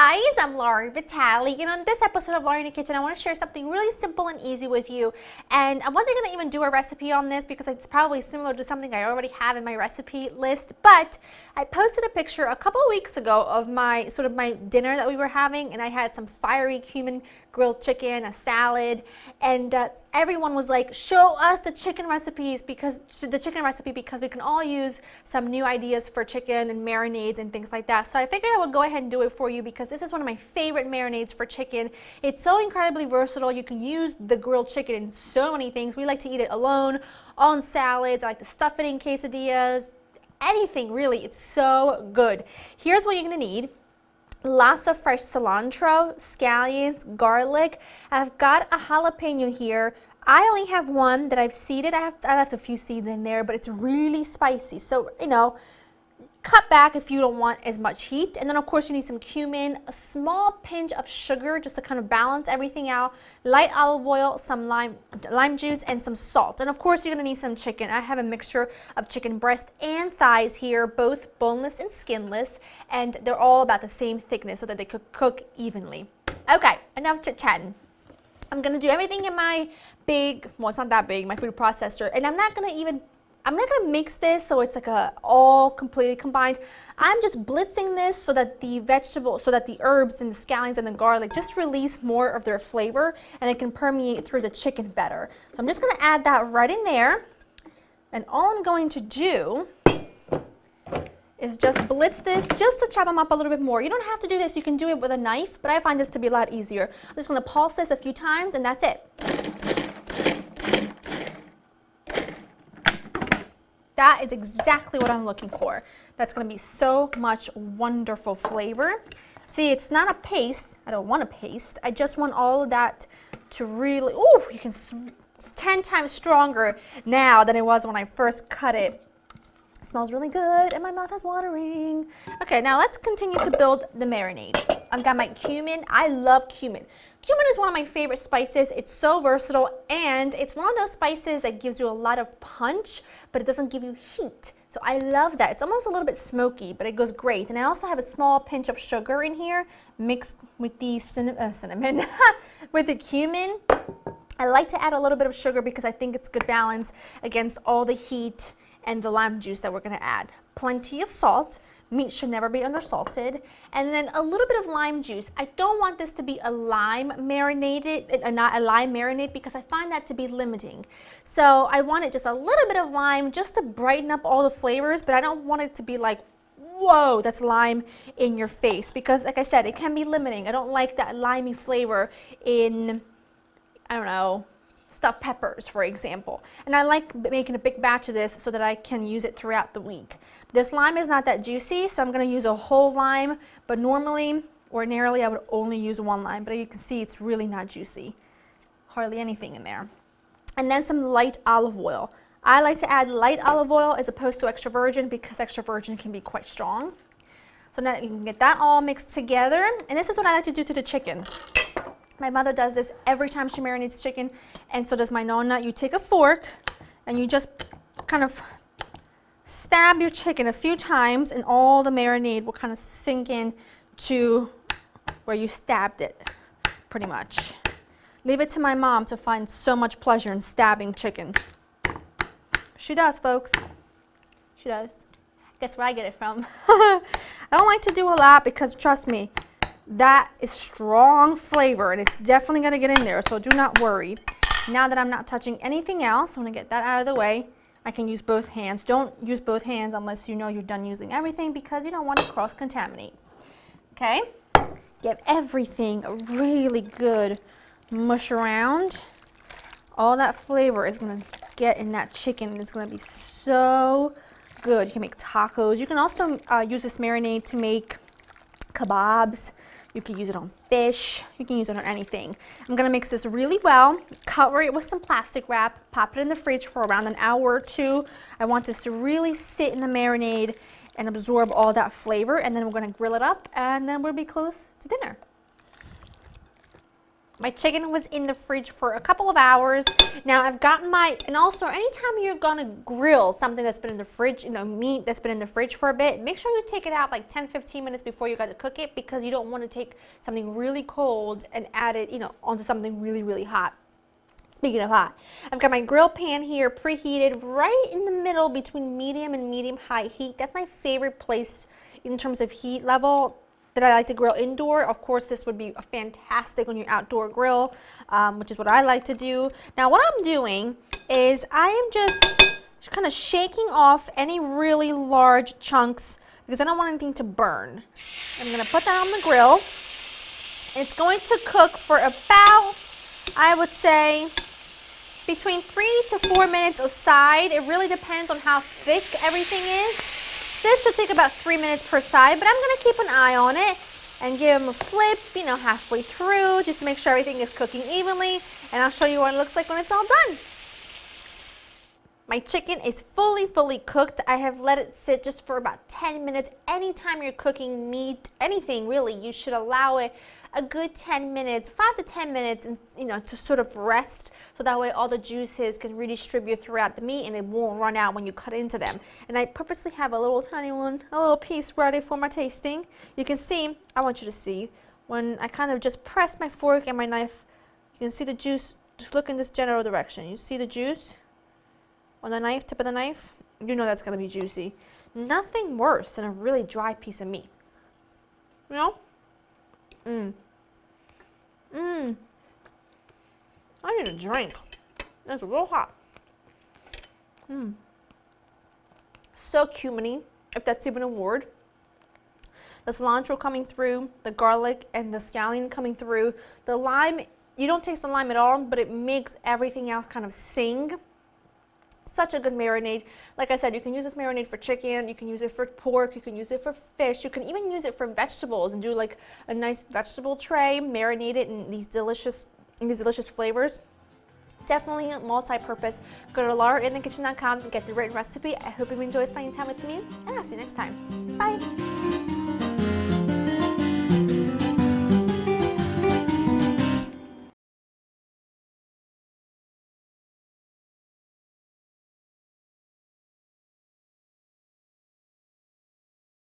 guys, I'm Laurie Vitale, and on this episode of Laurie in the Kitchen, I want to share something really simple and easy with you. And I wasn't going to even do a recipe on this because it's probably similar to something I already have in my recipe list, but I posted a picture a couple of weeks ago of my dinner that we were having, and I had some fiery cumin grilled chicken, a salad, and everyone was like, show us the chicken recipe because we can all use some new ideas for chicken and marinades and things like that. So I figured I would go ahead and do it for you because this is one of my favorite marinades for chicken. It's so incredibly versatile. You can use the grilled chicken in so many things. We like to eat it alone, on salads. I like to stuff it in quesadillas, anything really. It's so good. Here's what you're gonna need. Lots of fresh cilantro, scallions, garlic. I've got a jalapeno here. I only have one that I've seeded. I have a few seeds in there, but it's really spicy. So, you know, cut back if you don't want as much heat. And then of course you need some cumin, a small pinch of sugar just to kind of balance everything out, light olive oil, some lime juice, and some salt. And of course you're gonna need some chicken. I have a mixture of chicken breast and thighs here, both boneless and skinless, and they're all about the same thickness so that they could cook evenly. Okay, enough chit-chatting. I'm gonna do everything in my well, it's not that big, my food processor, and I'm not gonna mix this so it's like all completely combined. I'm just blitzing this so that the herbs and the scallions and the garlic just release more of their flavor and it can permeate through the chicken better. So I'm just gonna add that right in there, and all I'm going to do is just blitz this just to chop them up a little bit more. You don't have to do this, you can do it with a knife, but I find this to be a lot easier. I'm just gonna pulse this a few times and that's it. That is exactly what I'm looking for. That's gonna be so much wonderful flavor. See, it's not a paste. I don't want a paste. I just want all of that to really, ooh, you can, it's 10 times stronger now than it was when I first cut it. It smells really good and my mouth is watering. Okay, now let's continue to build the marinade. I've got my cumin. I love cumin. Cumin is one of my favorite spices. It's so versatile and it's one of those spices that gives you a lot of punch, but it doesn't give you heat. So I love that. It's almost a little bit smoky, but it goes great. And I also have a small pinch of sugar in here mixed with the cinnamon, with the cumin. I like to add a little bit of sugar because I think it's good balance against all the heat and the lime juice that we're gonna add. Plenty of salt. Meat should never be undersalted. And then a little bit of lime juice. I don't want this to be a lime marinated, not a lime marinade, because I find that to be limiting. So I wanted just a little bit of lime just to brighten up all the flavors, but I don't want it to be like, whoa, that's lime in your face, because like I said, it can be limiting. I don't like that limey flavor in, I don't know, stuffed peppers, for example. And I like making a big batch of this so that I can use it throughout the week. This lime is not that juicy, so I'm gonna use a whole lime, but ordinarily I would only use one lime, but you can see it's really not juicy. Hardly anything in there. And then some light olive oil. I like to add light olive oil as opposed to extra virgin because extra virgin can be quite strong. So now you can get that all mixed together, and this is what I like to do to the chicken. My mother does this every time she marinates chicken, and so does my nonna. You take a fork and you just kind of stab your chicken a few times and all the marinade will kind of sink in to where you stabbed it, pretty much. Leave it to my mom to find so much pleasure in stabbing chicken. She does, folks. She does. Guess where I get it from. I don't like to do a lot because, trust me, that is strong flavor and it's definitely going to get in there, so do not worry. Now that I'm not touching anything else, I'm going to get that out of the way. I can use both hands. Don't use both hands unless you know you're done using everything because you don't want to cross-contaminate. Okay? Give everything a really good mush around. All that flavor is going to get in that chicken and it's going to be so good. You can make tacos. You can also use this marinade to make kebabs. You can use it on fish. You can use it on anything. I'm gonna mix this really well, cover it with some plastic wrap, pop it in the fridge for around an hour or two. I want this to really sit in the marinade and absorb all that flavor, and then we're gonna grill it up and then we'll be close to dinner. My chicken was in the fridge for a couple of hours. Now I've gotten and also anytime you're gonna grill something that's been in the fridge, meat that's been in the fridge for a bit, make sure you take it out like 10-15 minutes before you got to cook it, because you don't want to take something really cold and add it, onto something really, really hot. Speaking of hot, I've got my grill pan here preheated right in the middle between medium and medium-high heat. That's my favorite place in terms of heat level that I like to grill indoor. Of course, this would be fantastic on your outdoor grill, which is what I like to do. Now, what I'm doing is I am just kind of shaking off any really large chunks because I don't want anything to burn. I'm going to put that on the grill. It's going to cook for about, I would say, between 3 to 4 minutes aside. It really depends on how thick everything is. This should take about 3 minutes per side, but I'm going to keep an eye on it and give them a flip, halfway through, just to make sure everything is cooking evenly, and I'll show you what it looks like when it's all done. My chicken is fully cooked. I have let it sit just for about 10 minutes. Anytime you're cooking meat, anything really, you should allow it a good 10 minutes, 5 to 10 minutes, and, to sort of rest, so that way all the juices can redistribute throughout the meat and it won't run out when you cut into them. And I purposely have a little tiny one, a little piece ready for my tasting. You can see, I want you to see, when I kind of just press my fork and my knife, you can see the juice. Just look in this general direction. You see the juice on the knife, tip of the knife? You know that's going to be juicy. Nothing worse than a really dry piece of meat. I need a drink. It's real hot. So cuminy, if that's even a word. The cilantro coming through, the garlic and the scallion coming through. The lime, you don't taste the lime at all, but it makes everything else kind of sing. Such a good marinade. Like I said, you can use this marinade for chicken, you can use it for pork, you can use it for fish, you can even use it for vegetables and do like a nice vegetable tray, marinate it in these delicious flavors. Definitely multi-purpose. Go to laurainthekitchen.com and get the written recipe. I hope you enjoy spending time with me, and I'll see you next time. Bye.